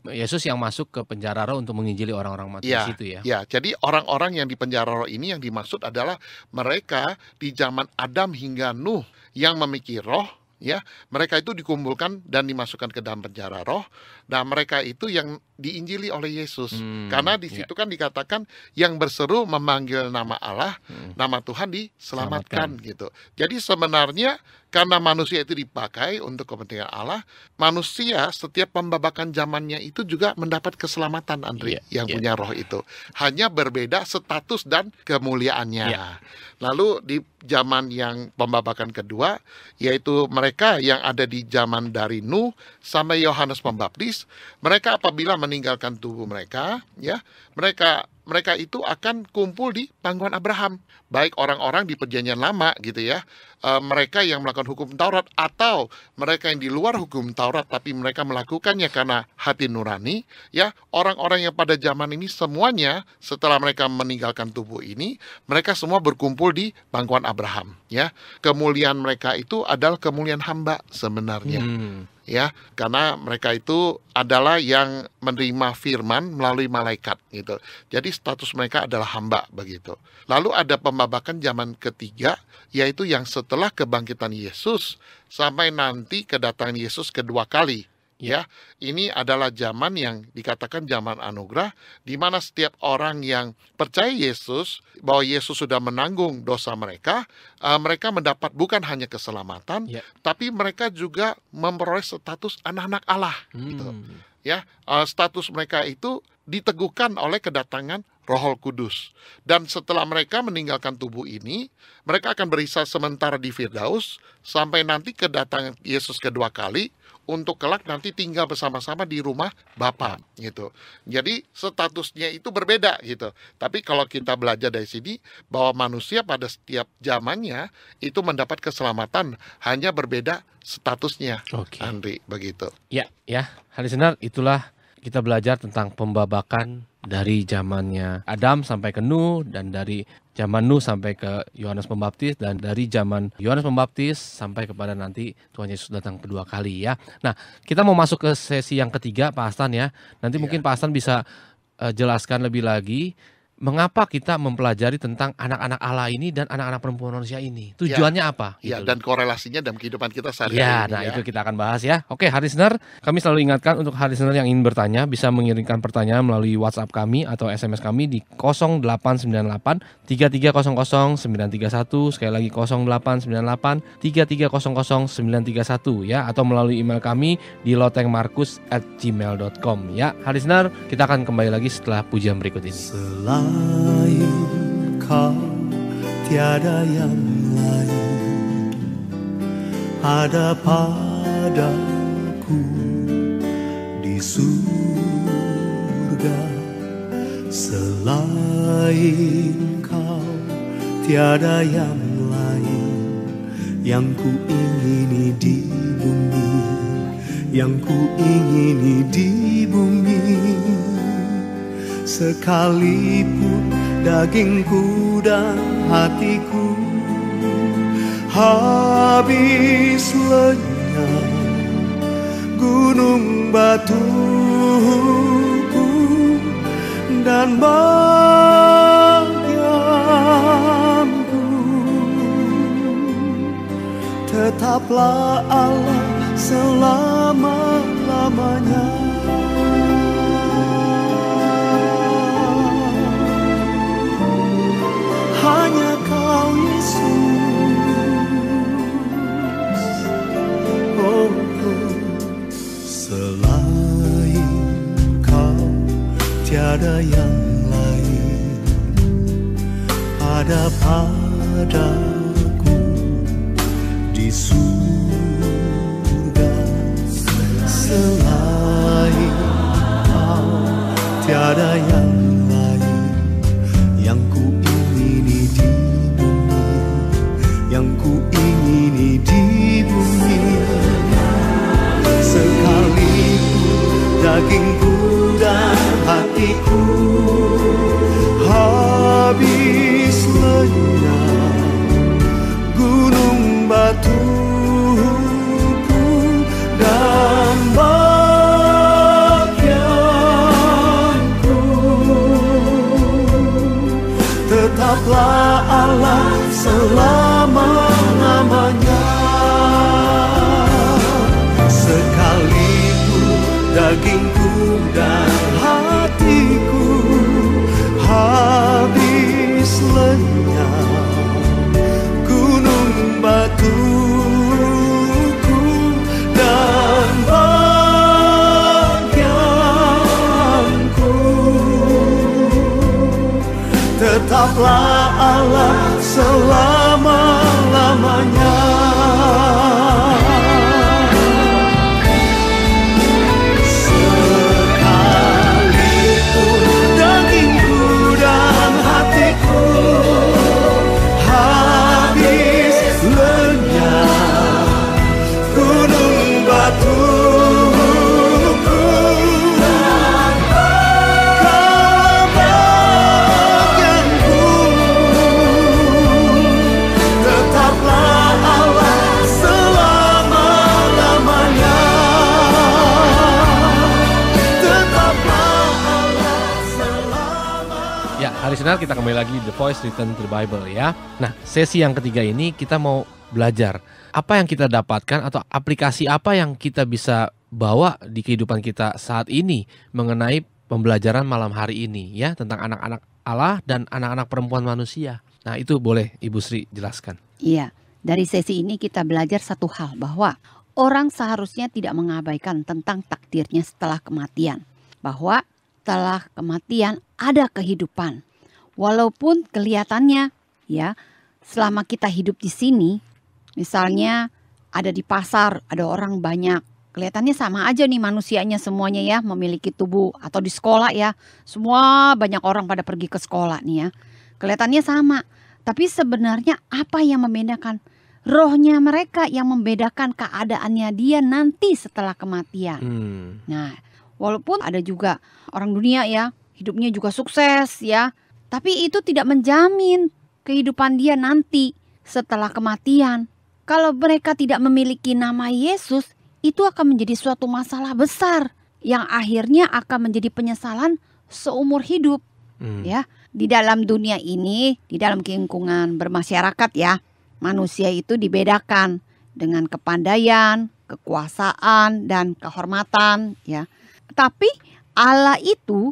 Yesus yang masuk ke penjara roh untuk menginjili orang-orang mati di situ ya. Ya, jadi orang-orang yang di penjara roh ini yang dimaksud adalah mereka di zaman Adam hingga Nuh yang memiliki roh. Ya, mereka itu dikumpulkan dan dimasukkan ke dalam penjara roh. Nah, mereka itu yang diinjili oleh Yesus. Karena di situ kan dikatakan yang berseru memanggil nama Allah, nama Tuhan diselamatkan gitu. Jadi sebenarnya karena manusia itu dipakai untuk kepentingan Allah, manusia setiap pembabakan zamannya itu juga mendapat keselamatan, Andri, yang punya roh itu. Hanya berbeda status dan kemuliaannya. Lalu di zaman yang pembabakan kedua, yaitu mereka yang ada di zaman dari Nuh sampai Yohanes Pembaptis, mereka apabila meninggalkan tubuh mereka, ya, mereka itu akan kumpul di pangkuan Abraham, baik orang-orang di perjanjian lama gitu ya, mereka yang melakukan hukum Taurat atau mereka yang di luar hukum Taurat tapi mereka melakukannya karena hati nurani, ya, orang-orang yang pada zaman ini semuanya setelah mereka meninggalkan tubuh ini, mereka semua berkumpul di pangkuan Abraham, ya. Kemuliaan mereka itu adalah kemuliaan hamba sebenarnya. Ya, karena mereka itu adalah yang menerima firman melalui malaikat gitu. Jadi status mereka adalah hamba begitu. Lalu ada pembabakan zaman ketiga, yaitu yang setelah kebangkitan Yesus sampai nanti kedatangan Yesus kedua kali. Ya, ini adalah zaman yang dikatakan zaman anugerah, di mana setiap orang yang percaya Yesus, bahwa Yesus sudah menanggung dosa mereka, mereka mendapat bukan hanya keselamatan, tapi mereka juga memperoleh status anak-anak Allah. Gitu. Ya, status mereka itu diteguhkan oleh kedatangan Roh Kudus. Dan setelah mereka meninggalkan tubuh ini, mereka akan berisah sementara di Firdaus sampai nanti kedatangan Yesus kedua kali, untuk kelak nanti tinggal bersama-sama di rumah Bapa gitu. Jadi statusnya itu berbeda gitu. Tapi kalau kita belajar dari sini bahwa manusia pada setiap zamannya itu mendapat keselamatan, hanya berbeda statusnya. Andri, begitu. Ya, listener, itulah kita belajar tentang pembabakan dari zamannya Adam sampai ke Nuh, dan dari zaman Nuh sampai ke Yohanes Pembaptis, dan dari zaman Yohanes Pembaptis sampai kepada nanti Tuhan Yesus datang kedua kali ya. Nah, kita mau masuk ke sesi yang ketiga, Pak Astan ya. Nanti mungkin Pak Astan bisa jelaskan lebih lagi mengapa kita mempelajari tentang anak-anak Allah ini dan anak-anak perempuan manusia ini. Tujuannya apa? Ya, gitu. Dan korelasinya dalam kehidupan kita sehari-hari. Nah itu kita akan bahas ya. Oke, hari listener, kami selalu ingatkan untuk hari listener yang ingin bertanya bisa mengirimkan pertanyaan melalui WhatsApp kami atau SMS kami di 0898 3300 931, sekali lagi 0898 3300 931 ya, atau melalui email kami di lotengmarkus@gmail.com ya. Hari listener, kita akan kembali lagi setelah pujian berikut ini. Selain kau tiada yang lain, ada padaku di surga. Selain kau tiada yang lain, yang ku ingini di bumi, yang ku ingini di bumi. Sekalipun dagingku dan hatiku habis lenyap, gunung batuku dan bagianku, tetaplah Allah selama-lamanya. Hanya kau Yesus, oh, selain kau tiada yang lain, ada padaku di surga. Selain kau tiada yang lain, yang ku ingini di bumi, yang ku ingini di bumi. Sekalipun dagingku dan hatiku habis lenyap, gunung batuku dan bagianku, tetaplah Allah selama-lamanya. Sekalipun dagingku dan listener, kita kembali lagi The Voice Return to the Bible ya. Nah, sesi yang ketiga ini kita mau belajar apa yang kita dapatkan atau aplikasi apa yang kita bisa bawa di kehidupan kita saat ini mengenai pembelajaran malam hari ini ya, tentang anak-anak Allah dan anak-anak perempuan manusia. Nah, itu boleh Ibu Sri jelaskan. Iya, dari sesi ini kita belajar satu hal, bahwa orang seharusnya tidak mengabaikan tentang takdirnya setelah kematian. Bahwa setelah kematian ada kehidupan. Walaupun kelihatannya ya, selama kita hidup di sini, misalnya ada di pasar, ada orang banyak. Kelihatannya sama aja nih manusianya semuanya ya, memiliki tubuh. Atau di sekolah ya, semua banyak orang pada pergi ke sekolah nih ya. Kelihatannya sama. Tapi sebenarnya apa yang membedakan? Rohnya mereka yang membedakan keadaannya dia nanti setelah kematian. Nah, walaupun ada juga orang dunia ya, hidupnya juga sukses ya. Tapi itu tidak menjamin kehidupan dia nanti setelah kematian. Kalau mereka tidak memiliki nama Yesus, itu akan menjadi suatu masalah besar yang akhirnya akan menjadi penyesalan seumur hidup. Ya, di dalam dunia ini, di dalam lingkungan bermasyarakat ya, manusia itu dibedakan dengan kepandaian, kekuasaan, dan kehormatan ya. Tapi Allah itu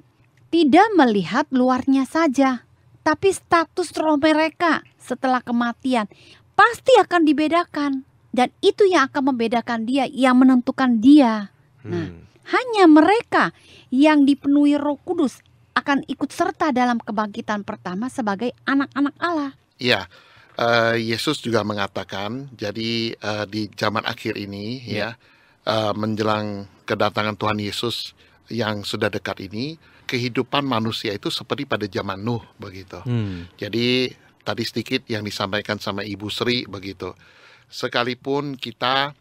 tidak melihat luarnya saja, tapi status roh mereka setelah kematian pasti akan dibedakan. Dan itu yang akan membedakan dia, yang menentukan dia. Nah, hanya mereka yang dipenuhi Roh Kudus akan ikut serta dalam kebangkitan pertama sebagai anak-anak Allah. Iya, Yesus juga mengatakan, jadi di zaman akhir ini ya, menjelang kedatangan Tuhan Yesus yang sudah dekat ini, kehidupan manusia itu seperti pada zaman Nuh begitu. Jadi tadi sedikit yang disampaikan sama Ibu Sri begitu. Sekalipun kita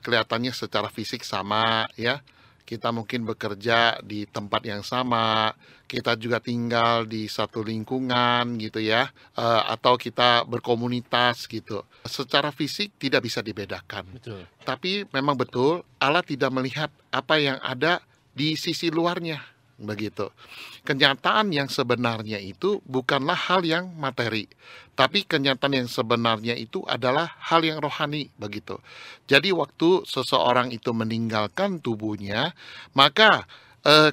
kelihatannya secara fisik sama ya, kita mungkin bekerja di tempat yang sama, kita juga tinggal di satu lingkungan gitu ya, atau kita berkomunitas gitu. Secara fisik tidak bisa dibedakan. Betul. Tapi memang betul Allah tidak melihat apa yang ada di sisi luarnya begitu. Kenyataan yang sebenarnya itu bukanlah hal yang materi, tapi kenyataan yang sebenarnya itu adalah hal yang rohani begitu. Jadi waktu seseorang itu meninggalkan tubuhnya, maka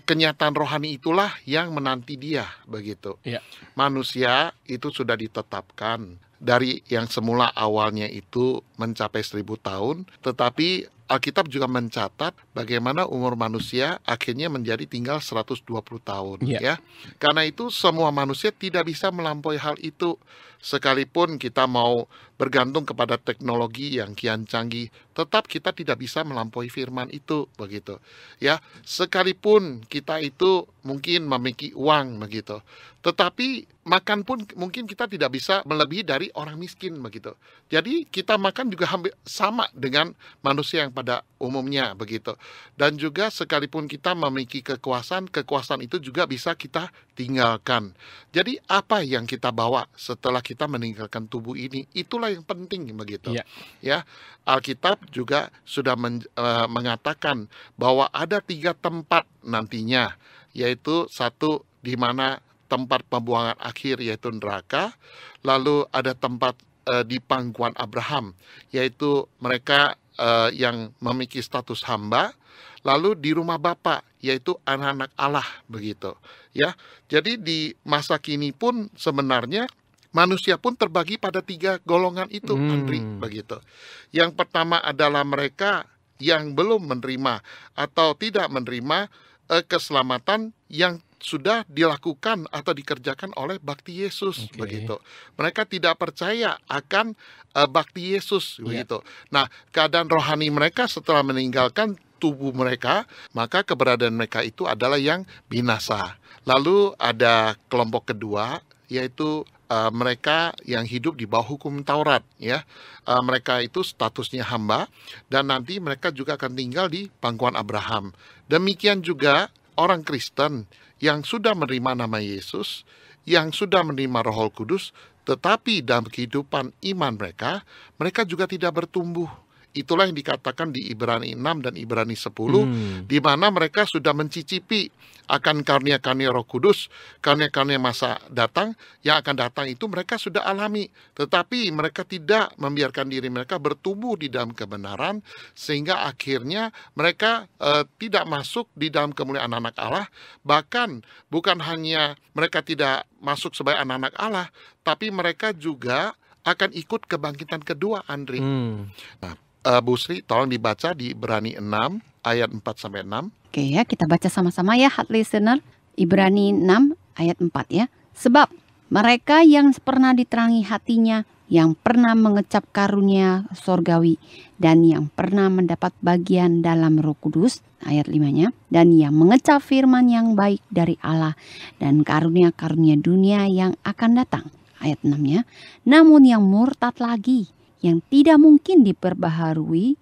kenyataan rohani itulah yang menanti dia begitu. Ya. Manusia itu sudah ditetapkan dari yang semula awalnya itu mencapai 1000 tahun, tetapi Alkitab juga mencatat bagaimana umur manusia akhirnya menjadi tinggal 120 tahun ya. Karena itu semua manusia tidak bisa melampaui hal itu. Sekalipun kita mau bergantung kepada teknologi yang kian canggih, tetap kita tidak bisa melampaui firman itu begitu. Ya, sekalipun kita itu mungkin memiliki uang begitu, tetapi makan pun mungkin kita tidak bisa melebihi dari orang miskin begitu. Jadi kita makan juga hampir sama dengan manusia yang pada umumnya begitu. Dan juga sekalipun kita memiliki kekuasaan, kekuasaan itu juga bisa kita tinggalkan. Jadi apa yang kita bawa setelah kita meninggalkan tubuh ini, itulah yang penting begitu. Ya, Alkitab juga sudah mengatakan bahwa ada 3 tempat nantinya, yaitu satu di mana tempat pembuangan akhir yaitu neraka, lalu ada tempat di pangkuan Abraham, yaitu mereka yang memiliki status hamba, lalu di rumah Bapa, yaitu anak-anak Allah begitu. Ya, jadi di masa kini pun sebenarnya manusia pun terbagi pada 3 golongan itu, Andri begitu. Yang pertama adalah mereka yang belum menerima atau tidak menerima keselamatan yang sudah dilakukan atau dikerjakan oleh bakti Yesus begitu. Mereka tidak percaya akan bakti Yesus begitu. Nah, keadaan rohani mereka setelah meninggalkan tubuh mereka, maka keberadaan mereka itu adalah yang binasa. Lalu ada kelompok kedua, yaitu mereka yang hidup di bawah hukum Taurat ya. Mereka itu statusnya hamba, dan nanti mereka juga akan tinggal di pangkuan Abraham. Demikian juga orang Kristen yang sudah menerima nama Yesus, yang sudah menerima Roh Kudus, tetapi dalam kehidupan iman mereka juga tidak bertumbuh. itulah yang dikatakan di Ibrani 6 dan Ibrani 10, di mana mereka sudah mencicipi akan karunia-karunia Roh Kudus, karunia-karunia masa datang, yang akan datang itu mereka sudah alami. Tetapi mereka tidak membiarkan diri mereka bertumbuh di dalam kebenaran, sehingga akhirnya mereka tidak masuk di dalam kemuliaan anak-anak Allah. Bahkan bukan hanya mereka tidak masuk sebagai anak-anak Allah, tapi mereka juga akan ikut kebangkitan kedua, Andri. Nah, Bu Sri, tolong dibaca di Ibrani 6 ayat 4-6. Oke ya, kita baca sama-sama ya, heart listener. Ibrani 6 ayat 4 ya. Sebab mereka yang pernah diterangi hatinya, yang pernah mengecap karunia sorgawi, dan yang pernah mendapat bagian dalam Roh Kudus, ayat 5-nya, dan yang mengecap firman yang baik dari Allah, dan karunia-karunia dunia yang akan datang, ayat 6-nya, namun yang murtad lagi, yang tidak mungkin diperbaharui,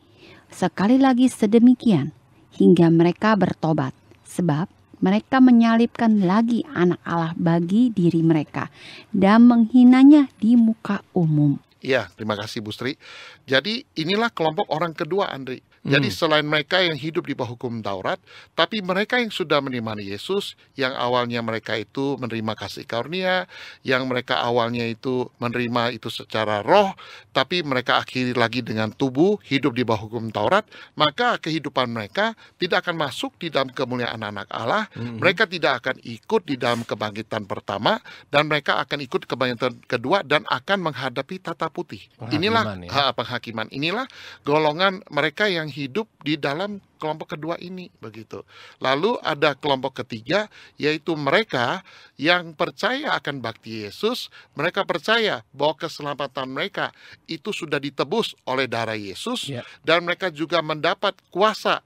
sekali lagi sedemikian, hingga mereka bertobat, sebab mereka menyalibkan lagi anak Allah bagi diri mereka dan menghinanya di muka umum. Ya, terima kasih Bu Sri. Jadi inilah kelompok orang kedua, Andri. Jadi selain mereka yang hidup di bawah hukum Taurat, tapi mereka yang sudah menerima Yesus, yang awalnya mereka itu menerima kasih karunia, yang mereka awalnya itu menerima itu secara roh, tapi mereka akhiri lagi dengan tubuh, hidup di bawah hukum Taurat, maka kehidupan mereka tidak akan masuk di dalam kemuliaan anak Allah, mereka tidak akan ikut di dalam kebangkitan pertama, dan mereka akan ikut kebangkitan kedua dan akan menghadapi tata putih. Inilah penghakiman. Inilah golongan mereka yang hidup di dalam kelompok kedua ini, begitu. Lalu ada kelompok ketiga, yaitu mereka yang percaya akan bakti Yesus, mereka percaya bahwa keselamatan mereka itu sudah ditebus oleh darah Yesus, dan mereka juga mendapat kuasa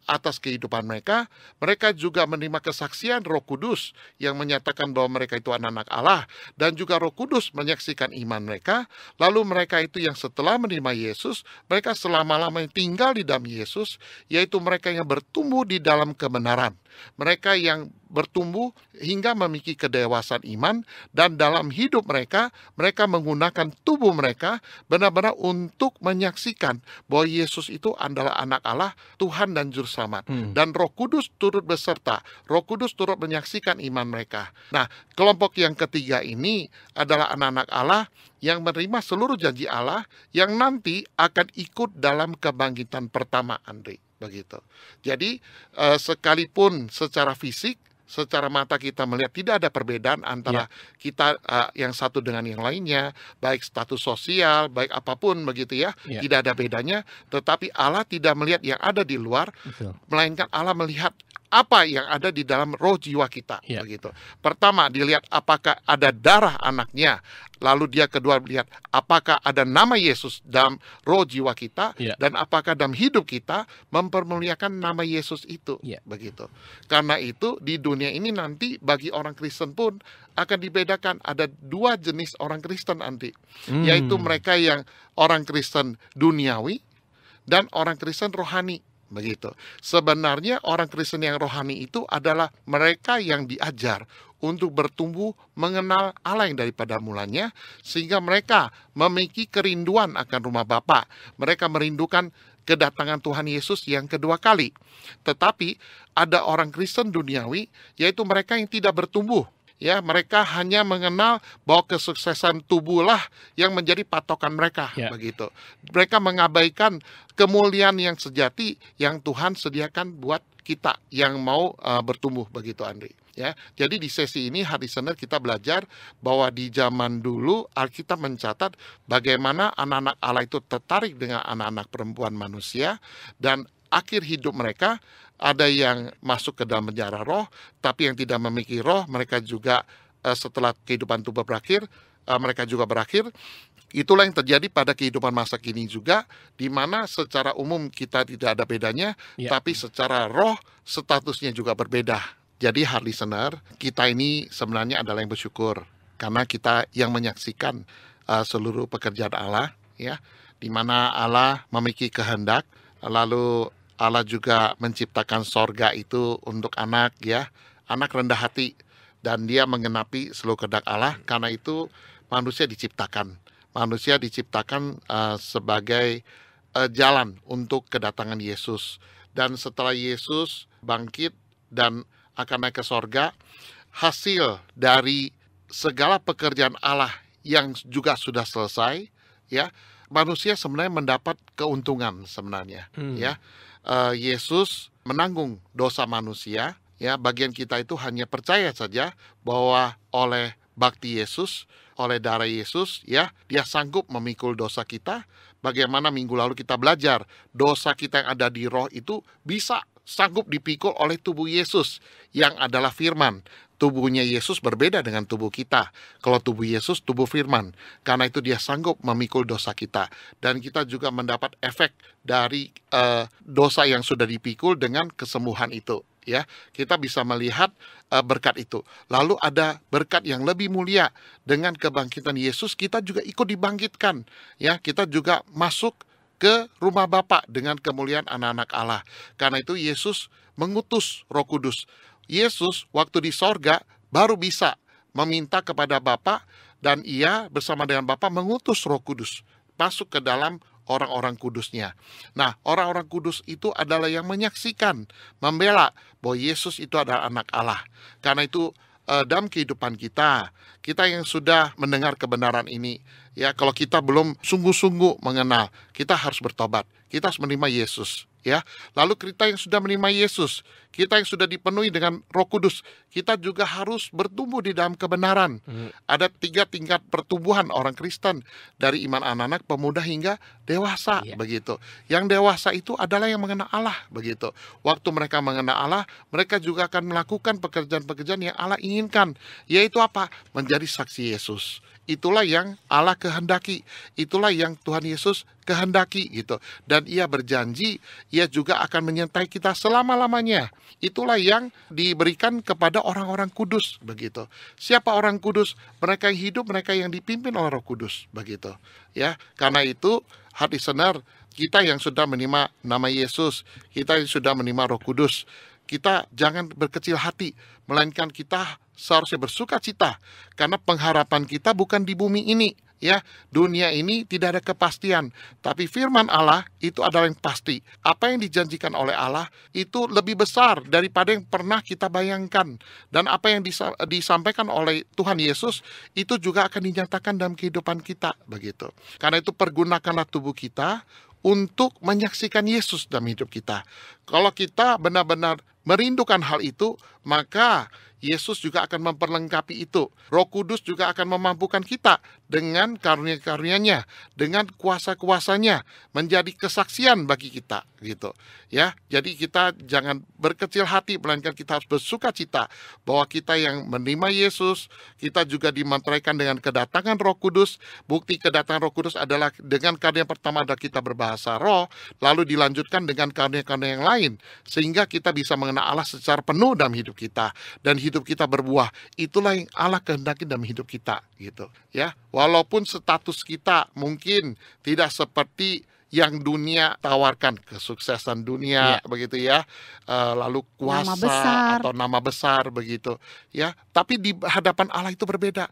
atas kehidupan mereka. Mereka juga menerima kesaksian Roh Kudus yang menyatakan bahwa mereka itu anak-anak Allah, dan juga Roh Kudus menyaksikan iman mereka. Lalu mereka itu yang setelah menerima Yesus, mereka selama-lamanya tinggal di dalam Yesus, yaitu mereka yang bertumbuh di dalam kebenaran. Mereka yang bertumbuh hingga memiliki kedewasaan iman, dan dalam hidup mereka, mereka menggunakan tubuh mereka benar-benar untuk menyaksikan bahwa Yesus itu adalah anak Allah, Tuhan dan Juru Selamat. Dan Roh Kudus turut beserta. Roh Kudus turut menyaksikan iman mereka. Nah, kelompok yang ketiga ini adalah anak-anak Allah yang menerima seluruh janji Allah, yang nanti akan ikut dalam kebangkitan pertama, Andri. Begitu. Jadi sekalipun secara fisik, secara mata kita melihat tidak ada perbedaan antara kita yang satu dengan yang lainnya, baik status sosial, baik apapun begitu ya, tidak ada bedanya. Tetapi Allah tidak melihat yang ada di luar, melainkan Allah melihat apa yang ada di dalam roh jiwa kita, begitu. Pertama dilihat apakah ada darah anaknya, lalu dia kedua lihat apakah ada nama Yesus dalam roh jiwa kita, dan apakah dalam hidup kita mempermuliakan nama Yesus itu, begitu. Karena itu di dunia ini nanti bagi orang Kristen pun akan dibedakan, ada dua jenis orang Kristen nanti, yaitu mereka yang orang Kristen duniawi dan orang Kristen rohani. Begitu. Sebenarnya orang Kristen yang rohani itu adalah mereka yang diajar untuk bertumbuh mengenal Allah yang daripada mulanya, sehingga mereka memiliki kerinduan akan rumah Bapa. Mereka merindukan kedatangan Tuhan Yesus yang kedua kali. Tetapi ada orang Kristen duniawi, yaitu mereka yang tidak bertumbuh. Ya, mereka hanya mengenal bahwa kesuksesan tubuhlah yang menjadi patokan mereka, begitu. Mereka mengabaikan kemuliaan yang sejati yang Tuhan sediakan buat kita yang mau bertumbuh, begitu, Andri. Ya, jadi di sesi ini hari Senin kita belajar bahwa di zaman dulu Alkitab mencatat bagaimana anak-anak Allah itu tertarik dengan anak-anak perempuan manusia, dan akhir hidup mereka ada yang masuk ke dalam penjara roh, tapi yang tidak memiliki roh, mereka juga setelah kehidupan tubuh berakhir, mereka juga berakhir. Itulah yang terjadi pada kehidupan masa kini juga, di mana secara umum kita tidak ada bedanya, tapi secara roh statusnya juga berbeda. Jadi hard listener, kita ini sebenarnya adalah yang bersyukur, karena kita yang menyaksikan seluruh pekerjaan Allah, ya, di mana Allah memiliki kehendak, lalu Allah juga menciptakan sorga itu untuk anak, ya, anak rendah hati, dan dia menggenapi seluruh kehendak Allah. Karena itu manusia diciptakan sebagai jalan untuk kedatangan Yesus. Dan setelah Yesus bangkit dan akan naik ke sorga, hasil dari segala pekerjaan Allah yang juga sudah selesai, ya, manusia sebenarnya mendapat keuntungan sebenarnya, ya. Yesus menanggung dosa manusia, ya. Bagian kita itu hanya percaya saja bahwa oleh bakti Yesus, oleh darah Yesus, ya, Dia sanggup memikul dosa kita. Bagaimana minggu lalu kita belajar, dosa kita yang ada di roh itu bisa sanggup dipikul oleh tubuh Yesus yang adalah firman. Tubuhnya Yesus berbeda dengan tubuh kita. Kalau tubuh Yesus, tubuh firman. Karena itu Dia sanggup memikul dosa kita. Dan kita juga mendapat efek dari dosa yang sudah dipikul dengan kesembuhan itu. Ya, kita bisa melihat berkat itu. Lalu ada berkat yang lebih mulia, dengan kebangkitan Yesus kita juga ikut dibangkitkan. Ya, kita juga masuk ke rumah Bapa dengan kemuliaan anak-anak Allah. Karena itu Yesus mengutus Roh Kudus. Yesus waktu di sorga baru bisa meminta kepada Bapa, dan Ia bersama dengan Bapa mengutus Roh Kudus masuk ke dalam orang-orang kudusnya. Nah, orang-orang kudus itu adalah yang menyaksikan, membela bahwa Yesus itu adalah anak Allah. Karena itu dalam kehidupan kita yang sudah mendengar kebenaran ini, ya, kalau kita belum sungguh-sungguh mengenal, kita harus bertobat. Kita harus menerima Yesus, ya. Lalu kita yang sudah menerima Yesus, kita yang sudah dipenuhi dengan Roh Kudus, kita juga harus bertumbuh di dalam kebenaran. Ada 3 tingkat pertumbuhan orang Kristen, dari iman anak-anak, pemuda hingga dewasa, begitu. Yang dewasa itu adalah yang mengenal Allah, begitu. Waktu mereka mengenal Allah, mereka juga akan melakukan pekerjaan-pekerjaan yang Allah inginkan, yaitu apa? Menjadi saksi Yesus. Itulah yang Allah kehendaki, itulah yang Tuhan Yesus kehendaki, gitu. Dan Ia berjanji, Ia juga akan menyertai kita selama-lamanya. Itulah yang diberikan kepada orang-orang kudus, begitu. Siapa orang kudus? Mereka yang hidup, mereka yang dipimpin oleh Roh Kudus, begitu. Ya, karena itu hati listener, kita yang sudah menerima nama Yesus, kita yang sudah menerima Roh Kudus, kita jangan berkecil hati, melainkan kita seharusnya bersuka cita, karena pengharapan kita bukan di bumi ini, ya. Dunia ini tidak ada kepastian, tapi firman Allah itu adalah yang pasti. Apa yang dijanjikan oleh Allah itu lebih besar daripada yang pernah kita bayangkan, dan apa yang disampaikan oleh Tuhan Yesus itu juga akan dinyatakan dalam kehidupan kita, begitu. Karena itu pergunakanlah tubuh kita untuk menyaksikan Yesus dalam hidup kita. Kalau kita benar-benar merindukan hal itu, maka Yesus juga akan memperlengkapi itu. Roh Kudus juga akan memampukan kita dengan karunia-karunia-Nya, dengan kuasa-kuasanya, menjadi kesaksian bagi kita, gitu. Ya, jadi kita jangan berkecil hati, melainkan kita harus bersuka cita bahwa kita yang menerima Yesus, kita juga dimantraikan dengan kedatangan Roh Kudus. Bukti kedatangan Roh Kudus adalah dengan karunia pertama adalah kita berbahasa roh, lalu dilanjutkan dengan karunia-karunia yang lain, sehingga kita bisa mengenal Allah secara penuh dalam hidup kita, dan hidup kita berbuah. Itulah yang Allah kehendaki dalam hidup kita, gitu. Ya, walaupun status kita mungkin tidak seperti yang dunia tawarkan, kesuksesan dunia, begitu ya, lalu kuasa atau nama besar, begitu ya. Tapi di hadapan Allah itu berbeda.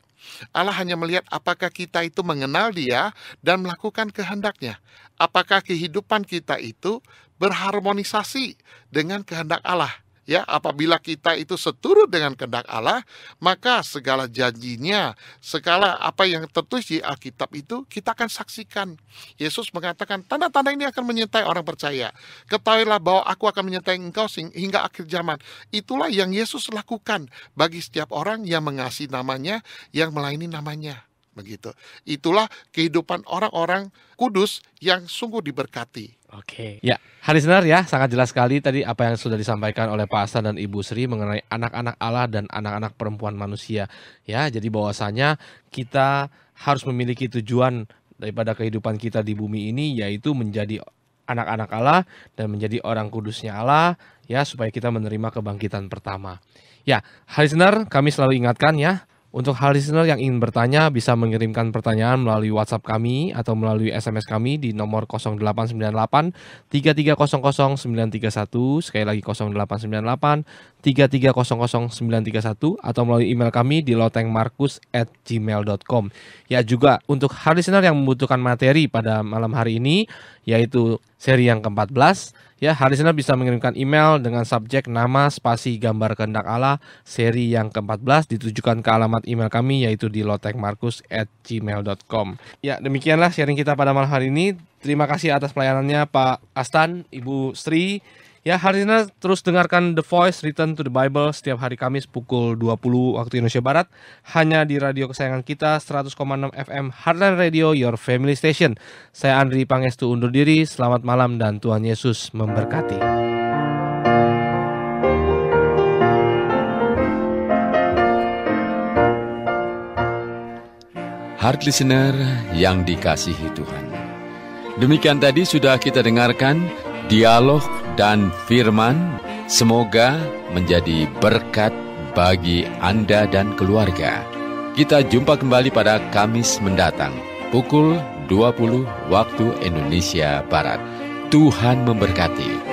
Allah hanya melihat apakah kita itu mengenal Dia dan melakukan kehendaknya. Apakah kehidupan kita itu berharmonisasi dengan kehendak Allah. Ya, apabila kita itu seturut dengan kehendak Allah, maka segala janjinya, segala apa yang tertulis di Alkitab itu kita akan saksikan. Yesus mengatakan, tanda-tanda ini akan menyertai orang percaya. Ketahuilah bahwa aku akan menyertai engkau hingga akhir zaman. Itulah yang Yesus lakukan bagi setiap orang yang mengasihi namanya, yang melayani namanya. Begitu. Itulah kehidupan orang-orang kudus yang sungguh diberkati. Oke. Ya, hari listener ya, sangat jelas sekali tadi apa yang sudah disampaikan oleh Pak Hasan dan Ibu Sri mengenai anak-anak Allah dan anak-anak perempuan manusia. Ya, jadi bahwasanya kita harus memiliki tujuan daripada kehidupan kita di bumi ini, yaitu menjadi anak-anak Allah dan menjadi orang kudusnya Allah, ya, supaya kita menerima kebangkitan pertama. Ya, hari listener, kami selalu ingatkan ya, Untuk hal listener yang ingin bertanya bisa mengirimkan pertanyaan melalui WhatsApp kami atau melalui SMS kami di nomor 0898 3300 931, sekali lagi 0898 3300 931, atau melalui email kami di lotengmarkus@gmail.com. Ya, juga untuk hal listener yang membutuhkan materi pada malam hari ini, yaitu seri yang ke-14, ya, hal listener bisa mengirimkan email dengan subjek nama spasi gambar kehendak Allah seri yang ke-14 ditujukan ke alamat email kami, yaitu di lotengmarkus@gmail.com. Ya, demikianlah sharing kita pada malam hari ini. Terima kasih atas pelayanannya Pak Astan, Ibu Sri. Ya, hari ini terus dengarkan The Voice Return to the Bible setiap hari Kamis pukul 20 waktu Indonesia Barat, hanya di radio kesayangan kita 100,6 FM Heartland Radio, your family station. Saya Andri Pangestu undur diri, selamat malam dan Tuhan Yesus memberkati. Heart listener yang dikasihi Tuhan, demikian tadi sudah kita dengarkan dialog dan firman, semoga menjadi berkat bagi Anda dan keluarga. Kita jumpa kembali pada Kamis mendatang, pukul 20 waktu Indonesia Barat. Tuhan memberkati.